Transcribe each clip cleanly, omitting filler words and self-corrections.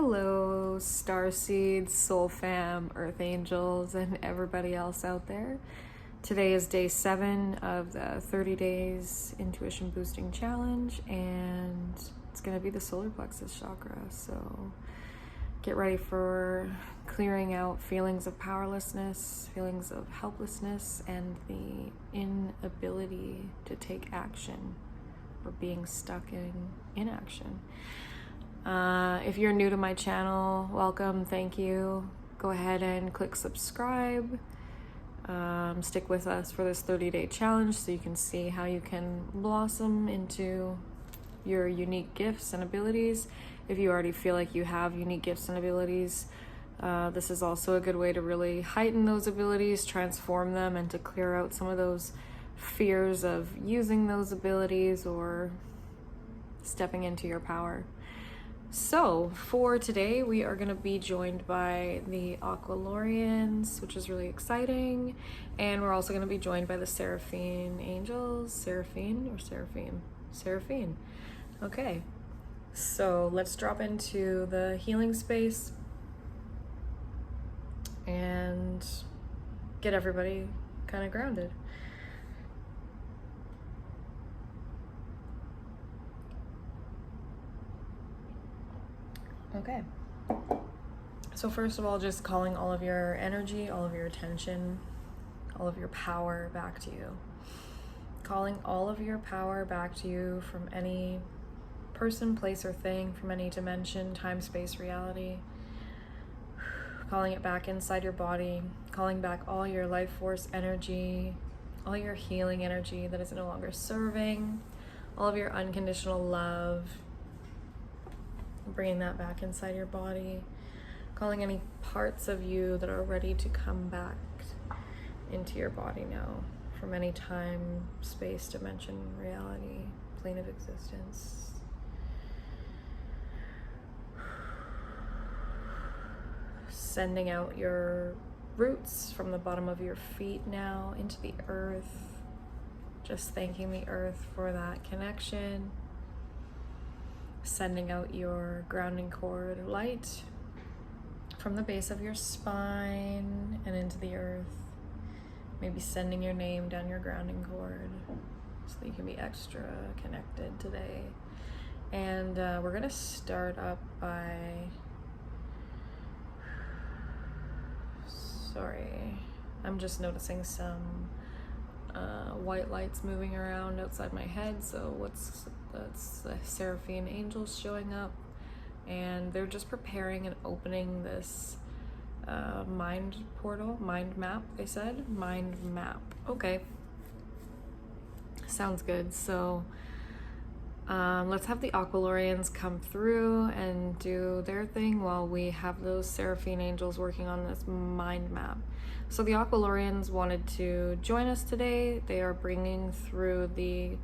Hello, starseeds, soul fam, earth angels, and everybody else out there. Today is day 7 of the 30 days intuition boosting challenge, and it's going to be the solar plexus chakra. So get ready for clearing out feelings of powerlessness, feelings of helplessness, and the inability to take action or being stuck in inaction. If you're new to my channel, welcome, thank you. Go ahead and click subscribe. Stick with us for this 30-day challenge so you can see how you can blossom into your unique gifts and abilities. If you already feel like you have unique gifts and abilities, this is also a good way to really heighten those abilities, transform them, and to clear out some of those fears of using those abilities or stepping into your power. So for today, we are going to be joined by the Aqualorians, which is really exciting. And we're also going to be joined by the Seraphine angels. Seraphine. Okay. So let's drop into the healing space and get everybody kind of grounded. Okay, so first of all, just calling all of your energy, all of your attention, all of your power back to you. Calling all of your power back to you from any person, place, or thing, from any dimension, time, space, reality. Calling it back inside your body, calling back all your life force energy, all your healing energy that is no longer serving, all of your unconditional love. Bringing that back inside your body, calling any parts of you that are ready to come back into your body now, from any time, space, dimension, reality, plane of existence. Sending out your roots from the bottom of your feet now into the earth, just thanking the earth for that connection. Sending out your grounding cord light from the base of your spine and into the earth. Maybe sending your name down your grounding cord so that you can be extra connected today. And we're gonna start up by, I'm just noticing some white lights moving around outside my head. So that's the Seraphine angels showing up, and they're just preparing and opening this mind portal, mind map, they said. Mind map. Okay. Sounds good. So let's have the Aqualorians come through and do their thing while we have those Seraphine angels working on this mind map. So the Aqualorians wanted to join us today. They are bringing through the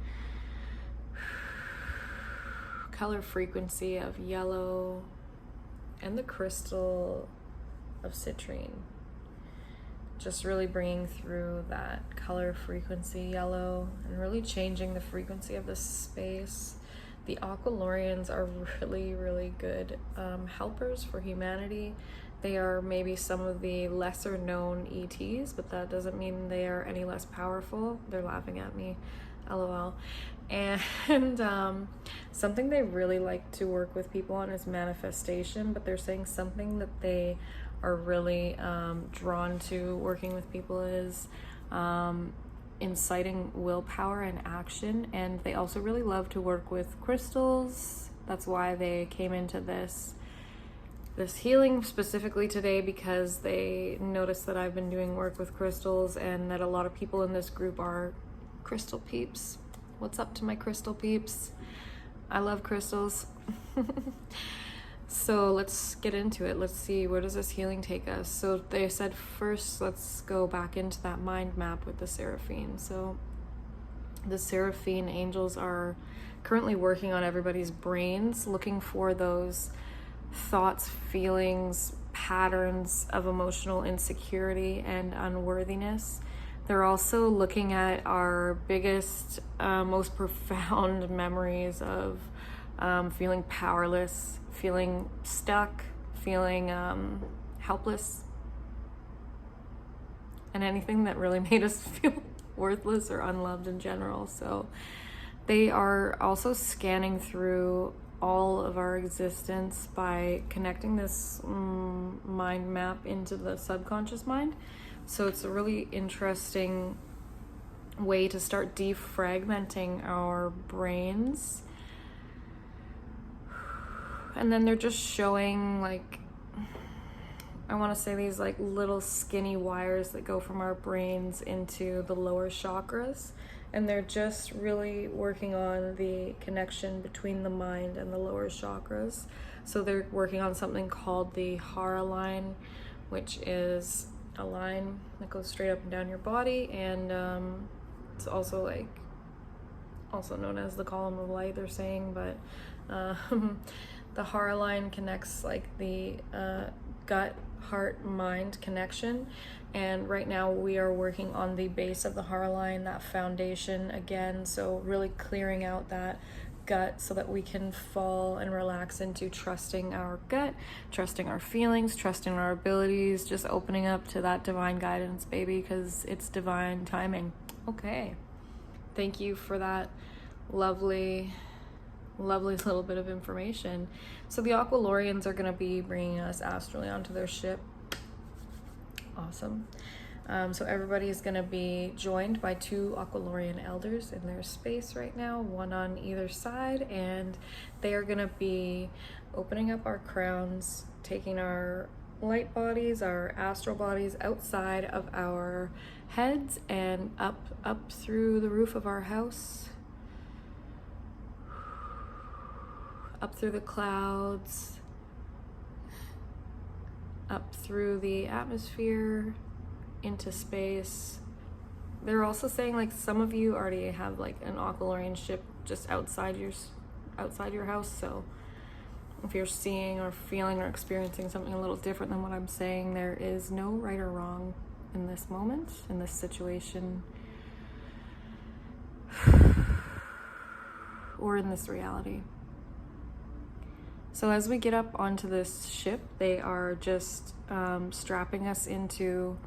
color frequency of yellow and the crystal of citrine. Just really bringing through that color frequency yellow and really changing the frequency of this space. The Aqualorians are really, really good helpers for humanity. They are maybe some of the lesser known ETs, but that doesn't mean they are any less powerful. They're laughing at me, LOL. And something they really like to work with people on is manifestation, but they're saying something that they are really drawn to working with people is inciting willpower and action. And they also really love to work with crystals. That's why they came into this healing specifically today, because they noticed that I've been doing work with crystals and that a lot of people in this group are crystal peeps. What's up to my crystal peeps? I love crystals. So let's get into it. Let's see, where does this healing take us? So they said first, let's go back into that mind map with the Seraphine. So the Seraphine angels are currently working on everybody's brains, looking for those thoughts, feelings, patterns of emotional insecurity and unworthiness. They're also looking at our biggest, most profound memories of feeling powerless, feeling stuck, feeling helpless, and anything that really made us feel worthless or unloved in general. So they are also scanning through all of our existence by connecting this mind map into the subconscious mind. So it's a really interesting way to start defragmenting our brains. And then they're just showing, like, I want to say these like little skinny wires that go from our brains into the lower chakras. And they're just really working on the connection between the mind and the lower chakras. So they're working on something called the Hara line, which is a line that goes straight up and down your body. And it's also known as the column of light, they're saying. But the Hara line connects like the gut, heart, mind connection. And right now we are working on the base of the Hara line, that foundation again. So really clearing out that gut so that we can fall and relax into trusting our gut, trusting our feelings, trusting our abilities, just opening up to that divine guidance, baby, because it's divine timing. Okay. Thank you for that lovely little bit of information. So the Aqualorians are going to be bringing us astrally onto their ship. Awesome. So everybody is going to be joined by 2 Aqualorian elders in their space right now, one on either side, and they are going to be opening up our crowns, taking our light bodies, our astral bodies outside of our heads and up through the roof of our house, up through the clouds, up through the atmosphere, into space. They're also saying like some of you already have like an Aqualorian ship just outside your house. So if you're seeing or feeling or experiencing something a little different than what I'm saying, there is no right or wrong in this moment, in this situation, or in this reality. So as we get up onto this ship, they are just strapping us into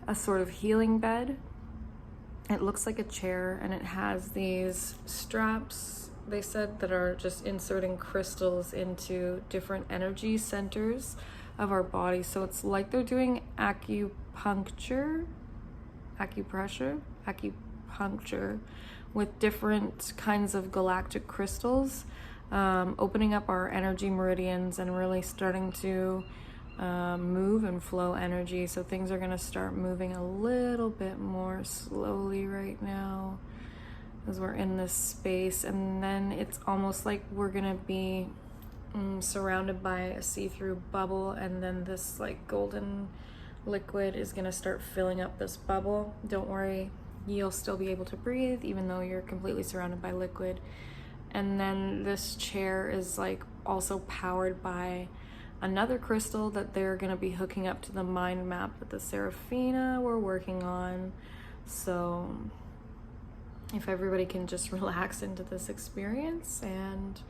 a sort of healing bed. It looks like a chair, and it has these straps, they said, that are just inserting crystals into different energy centers of our body. So it's like they're doing acupuncture with different kinds of galactic crystals, opening up our energy meridians and really starting to move and flow energy. So things are going to start moving a little bit more slowly right now as we're in this space. And then it's almost like we're going to be surrounded by a see-through bubble, and then this like golden liquid is going to start filling up this bubble. Don't worry, you'll still be able to breathe even though you're completely surrounded by liquid. And then this chair is like also powered by another crystal that they're going to be hooking up to the mind map that the Seraphina were working on. So if everybody can just relax into this experience and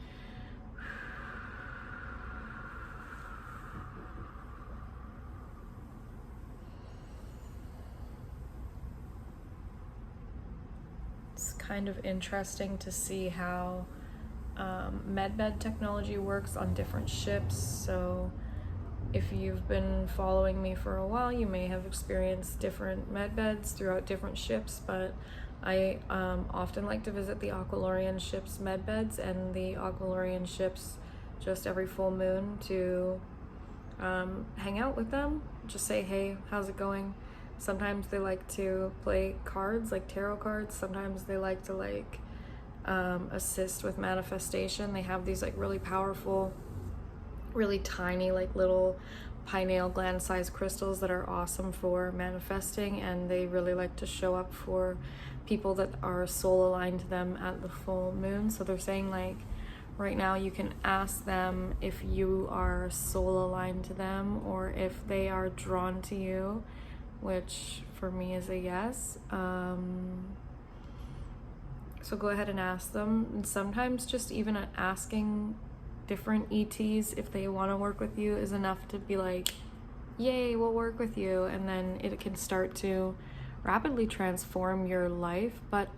it's kind of interesting to see how medbed technology works on different ships. So if you've been following me for a while, you may have experienced different medbeds throughout different ships, but I often like to visit the Aqualorian ships medbeds and the Aqualorian ships just every full moon to hang out with them, just say, hey, how's it going? Sometimes they like to play cards, like tarot cards. Sometimes they like to like assist with manifestation. They have these like really powerful, really tiny, like little pineal gland sized crystals that are awesome for manifesting, and they really like to show up for people that are soul aligned to them at the full moon. So they're saying like right now you can ask them if you are soul aligned to them or if they are drawn to you, which for me is a yes. So go ahead and ask them. And sometimes just even asking different ETs, if they want to work with you, is enough to be like, yay, we'll work with you. And then it can start to rapidly transform your life. But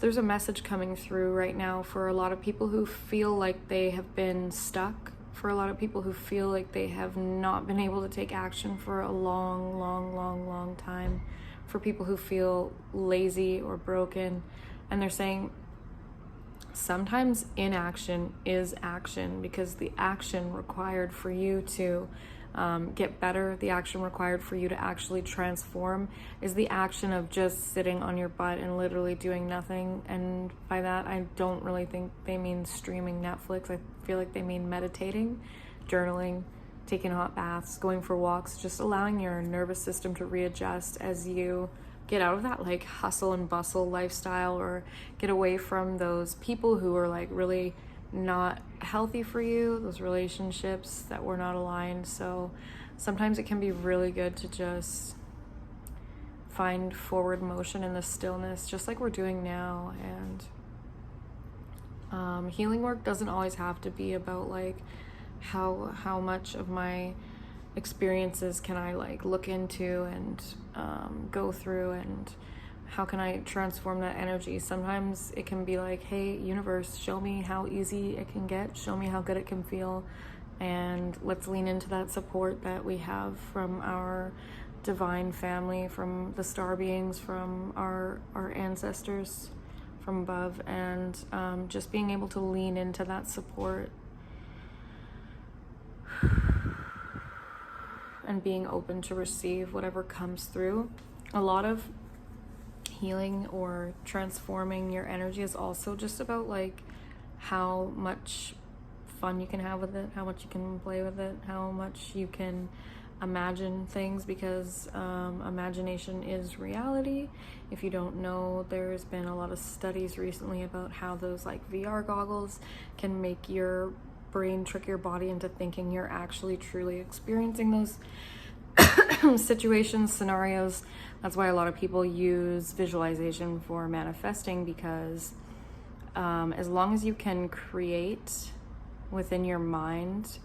there's a message coming through right now for a lot of people who feel like they have been stuck, for a lot of people who feel like they have not been able to take action for a long time, for people who feel lazy or broken. And they're saying sometimes inaction is action, because the action required for you to get better, the action required for you to actually transform, is the action of just sitting on your butt and literally doing nothing. And by that, I don't really think they mean streaming Netflix. I feel like they mean meditating, journaling, taking hot baths, going for walks, just allowing your nervous system to readjust as you get out of that like hustle and bustle lifestyle, or get away from those people who are like really not healthy for you, those relationships that were not aligned. So sometimes it can be really good to just find forward motion in the stillness, just like we're doing now. And healing work doesn't always have to be about like how much of my experiences can I like look into and go through, and how can I transform that energy. Sometimes it can be like, hey, universe, show me how easy it can get, show me how good it can feel, and let's lean into that support that we have from our divine family, from the star beings, from our ancestors from above, and just being able to lean into that support and being open to receive whatever comes through. A lot of healing or transforming your energy is also just about like how much fun you can have with it, how much you can play with it, how much you can imagine things, because imagination is reality. If you don't know, there's been a lot of studies recently about how those like VR goggles can make your brain trick your body into thinking you're actually truly experiencing those situations, scenarios. That's why a lot of people use visualization for manifesting, because as long as you can create within your mind,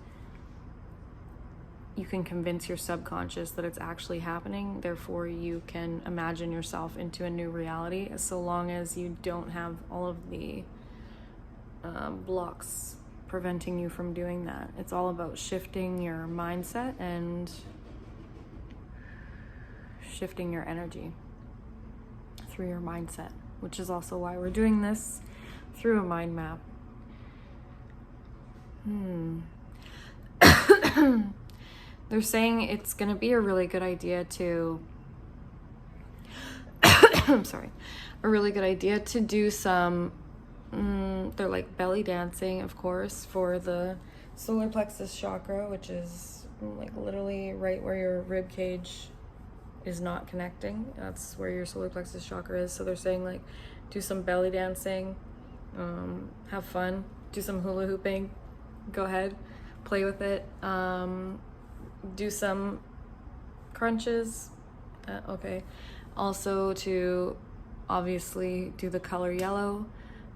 you can convince your subconscious that it's actually happening. Therefore, you can imagine yourself into a new reality, so long as you don't have all of the blocks preventing you from doing that. It's all about shifting your mindset and shifting your energy through your mindset, which is also why we're doing this through a mind map. They're saying it's going to be a really good idea to I'm sorry, a really good idea to do some they're like belly dancing, of course, for the solar plexus chakra, which is like literally right where your rib cage is not connecting. That's where your solar plexus chakra is. So they're saying like do some belly dancing, have fun, do some hula hooping, go ahead, play with it, do some crunches, okay. Also to obviously do the color yellow,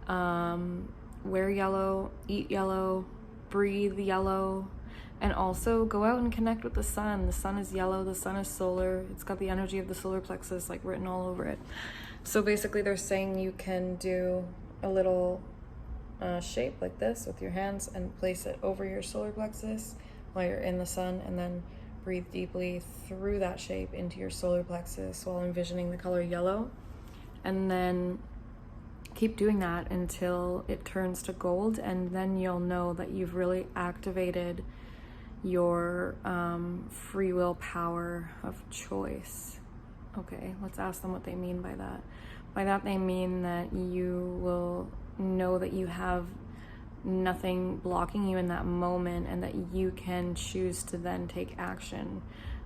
wear yellow, eat yellow, breathe yellow, and also go out and connect with the sun. The sun is yellow, the sun is solar, it's got the energy of the solar plexus like written all over it. So basically they're saying you can do a little shape like this with your hands and place it over your solar plexus while you're in the sun, and then breathe deeply through that shape into your solar plexus while envisioning the color yellow, and then keep doing that until it turns to gold, and then you'll know that you've really activated your free will power of choice. Okay, let's ask them what they mean by that. By that they mean that you will know that you have nothing blocking you in that moment, and that you can choose to then take action,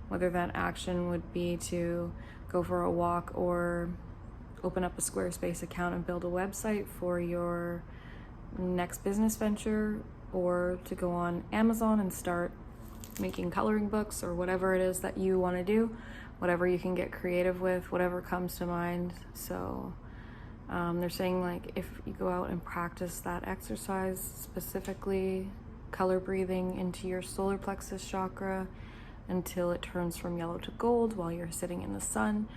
whether that action would be to go for a walk, or open up a Squarespace account and build a website for your next business venture, or to go on Amazon and start making coloring books, or whatever it is that you want to do, whatever you can get creative with, whatever comes to mind. So They're saying like if you go out and practice that exercise, specifically color breathing into your solar plexus chakra until it turns from yellow to gold while you're sitting in the sun,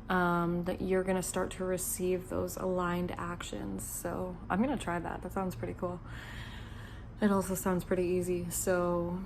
that you're going to start to receive those aligned actions. So I'm going to try that. That sounds pretty cool. It also sounds pretty easy. So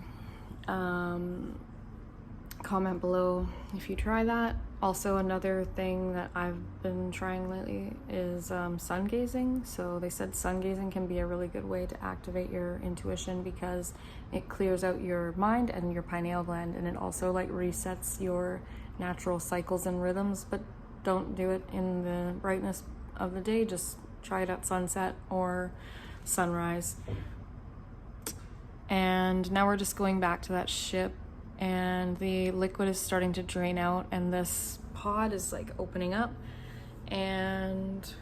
comment below if you try that. Also, another thing that I've been trying lately is sun gazing. So they said sun gazing can be a really good way to activate your intuition because it clears out your mind and your pineal gland, and it also like resets your natural cycles and rhythms. But don't do it in the brightness of the day. Just try it at sunset or sunrise. And now we're just going back to that ship, and the liquid is starting to drain out, and this pod is like opening up, and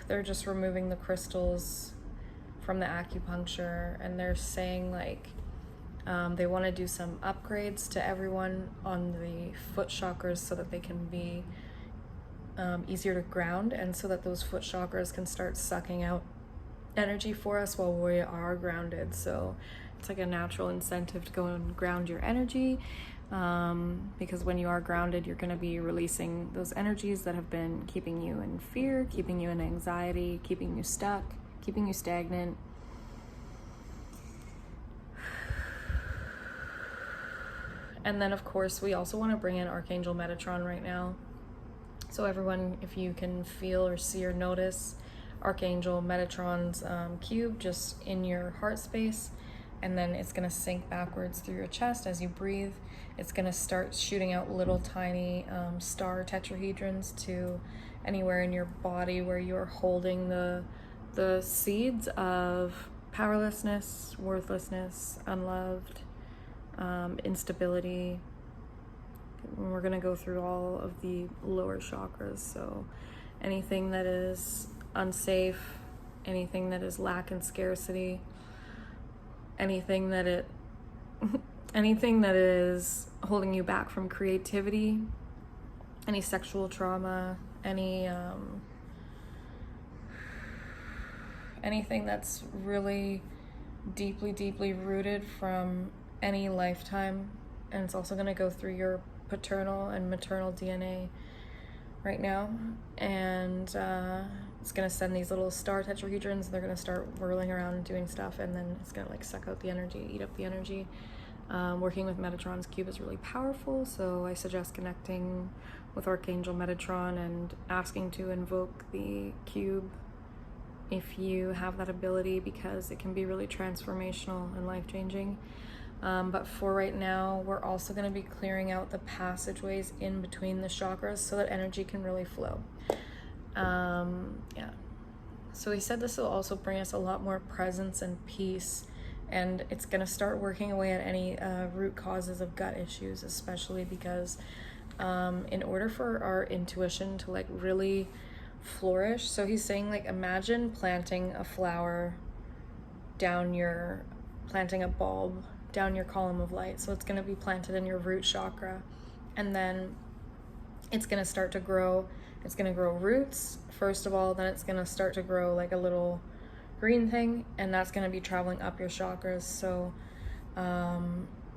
they're just removing the crystals from the acupuncture, and they're saying like they want to do some upgrades to everyone on the foot chakras so that they can be easier to ground, and so that those foot chakras can start sucking out energy for us while we are grounded. So it's like a natural incentive to go and ground your energy, because when you are grounded, you're going to be releasing those energies that have been keeping you in fear, keeping you in anxiety, keeping you stuck, keeping you stagnant. And then of course we also want to bring in Archangel Metatron right now. So everyone, if you can feel or see or notice Archangel Metatron's cube just in your heart space, and then it's going to sink backwards through your chest as you breathe. It's going to start shooting out little tiny star tetrahedrons to anywhere in your body where you're holding the seeds of powerlessness, worthlessness, unloved, instability. And we're going to go through all of the lower chakras. So anything that is unsafe, anything that is lack and scarcity, anything that is holding you back from creativity, any sexual trauma, anything that's really deeply rooted from any lifetime. And it's also going to go through your paternal and maternal DNA right now, and it's going to send these little star tetrahedrons, and they're going to start whirling around and doing stuff, and then it's going to like suck out the energy, eat up the energy. Working with Metatron's cube is really powerful, so I suggest connecting with Archangel Metatron and asking to invoke the cube if you have that ability, because it can be really transformational and life-changing. But for right now, we're also going to be clearing out the passageways in between the chakras so that energy can really flow. Yeah. So he said this will also bring us a lot more presence and peace, and it's going to start working away at any root causes of gut issues, especially because in order for our intuition to like really flourish, so he's saying like imagine planting a flower planting a bulb down your column of light. So it's going to be planted in your root chakra, and then it's going to start to grow. It's going to grow roots first of all, then it's going to start to grow like a little green thing, and that's going to be traveling up your chakras. So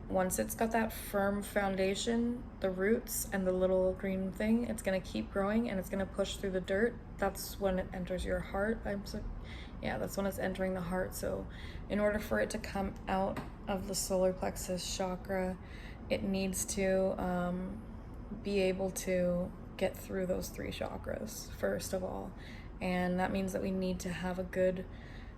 once it's got that firm foundation, the roots and the little green thing, it's going to keep growing, and it's going to push through the dirt. That's when it enters your heart. That's when it's entering the heart. So in order for it to come out of the solar plexus chakra, it needs to be able to get through those three chakras first of all, and that means that we need to have a good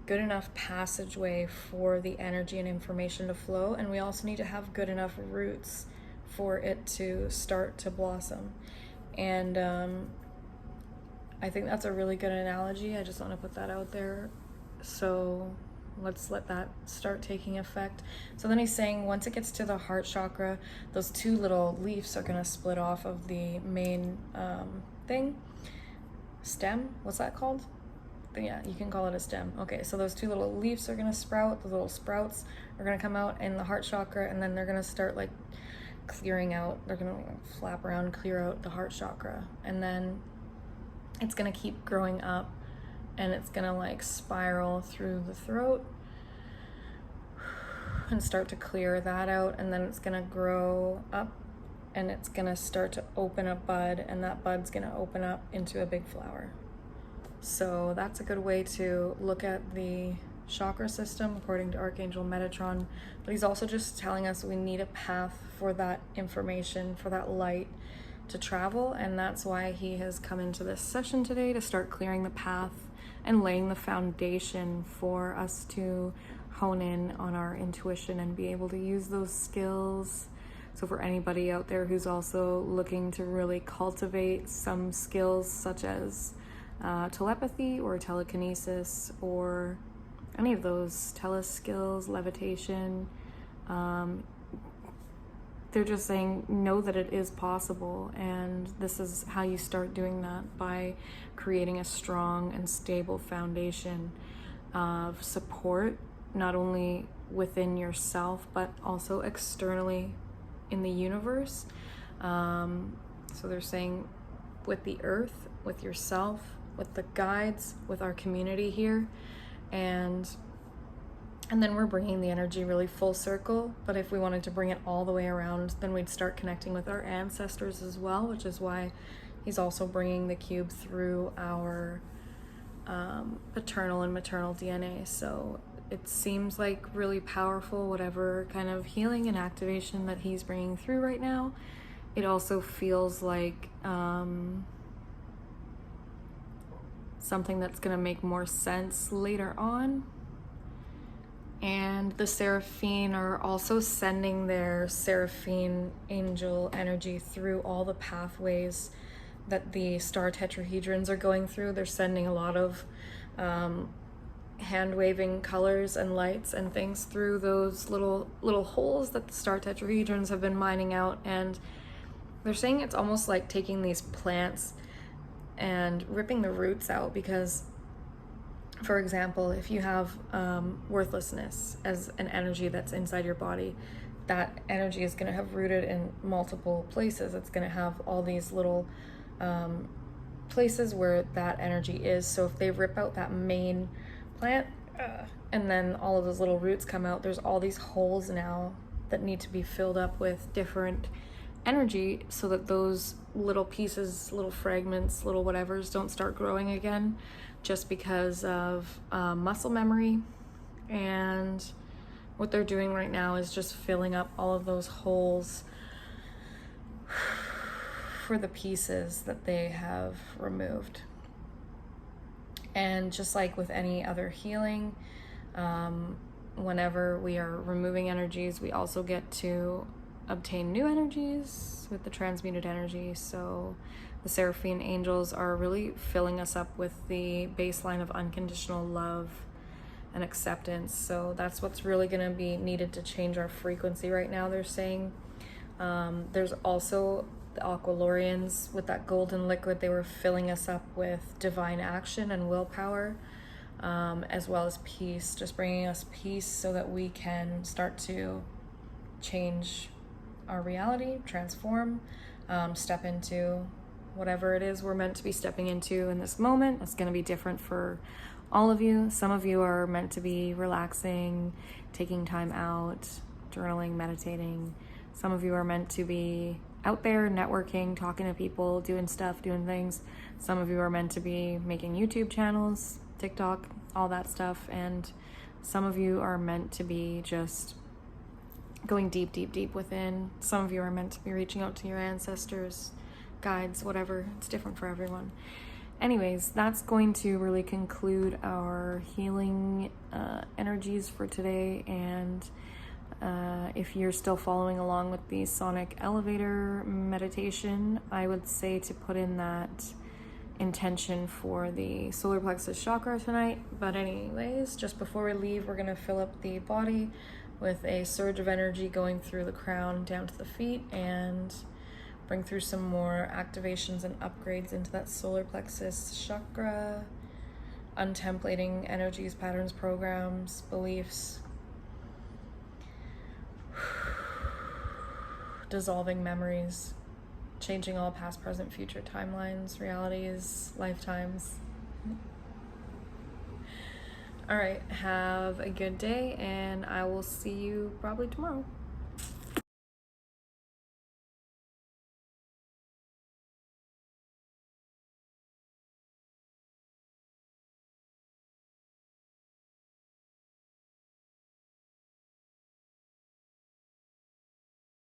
enough passageway for the energy and information to flow, and we also need to have good enough roots for it to start to blossom. And I think that's a really good analogy. I just want to put that out there. So let's let that start taking effect. So then he's saying once it gets to the heart chakra, those two little leaves are going to split off of the main stem. What's that called? Yeah, you can call it a stem. Okay, so those two little leaves are going to sprout. The little sprouts are going to come out in the heart chakra, and then they're going to start like clearing out. They're going to flap around, clear out the heart chakra. And then it's going to keep growing up, and it's going to like spiral through the throat and start to clear that out, and then it's going to grow up and it's going to start to open a bud, and that bud's going to open up into a big flower. So that's a good way to look at the chakra system according to Archangel Metatron. But he's also just telling us we need a path for that information, for that light to travel, and that's why he has come into this session today, to start clearing the path and laying the foundation for us to hone in on our intuition and be able to use those skills. So for anybody out there who's also looking to really cultivate some skills such as telepathy or telekinesis or any of those skills, levitation, they're just saying know that it is possible, and this is how you start doing that, by creating a strong and stable foundation of support, not only within yourself but also externally in the universe. So they're saying with the earth, with yourself, with the guides, with our community here, and then we're bringing the energy really full circle. But if we wanted to bring it all the way around, then we'd start connecting with our ancestors as well, which is why he's also bringing the cube through our paternal and maternal DNA. So it seems like really powerful, whatever kind of healing and activation that he's bringing through right now. It also feels like something that's going to make more sense later on. And the Seraphim are also sending their Seraphim angel energy through all the pathways that the star tetrahedrons are going through. They're sending a lot of hand-waving colors and lights and things through those little holes that the star tetrahedrons have been mining out. And they're saying it's almost like taking these plants and ripping the roots out, because for example, if you have worthlessness as an energy that's inside your body, that energy is going to have rooted in multiple places. It's going to have all these little places where that energy is. So if they rip out that main plant and then all of those little roots come out, there's all these holes now that need to be filled up with different energy so that those little pieces, little fragments, little whatevers don't start growing again, just because of muscle memory. And what they're doing right now is just filling up all of those holes for the pieces that they have removed. And just like with any other healing, whenever we are removing energies, we also get to obtain new energies with the transmuted energy. So the Seraphim angels are really filling us up with the baseline of unconditional love and acceptance. So that's what's really going to be needed to change our frequency right now, they're saying. There's also the Aqualorians with that golden liquid. They were filling us up with divine action and willpower, as well as peace, just bringing us peace so that we can start to change our reality, transform, step into whatever it is we're meant to be stepping into in this moment. It's going to be different for all of you. Some of you are meant to be relaxing, taking time out, journaling, meditating. Some of you are meant to be out there networking, talking to people, doing stuff, doing things. Some of you are meant to be making YouTube channels, TikTok, all that stuff. And some of you are meant to be just going deep, deep, deep within. Some of you are meant to be reaching out to your ancestors, guides, whatever. It's different for everyone. Anyways, that's going to really conclude our healing energies for today. And if you're still following along with the sonic elevator meditation, I would say to put in that intention for the solar plexus chakra tonight. But anyways, just before we leave, we're going to fill up the body with a surge of energy going through the crown down to the feet, and bring through some more activations and upgrades into that solar plexus chakra, untemplating energies, patterns, programs, beliefs, dissolving memories, changing all past, present, future timelines, realities, lifetimes. All right, have a good day, and I will see you probably tomorrow.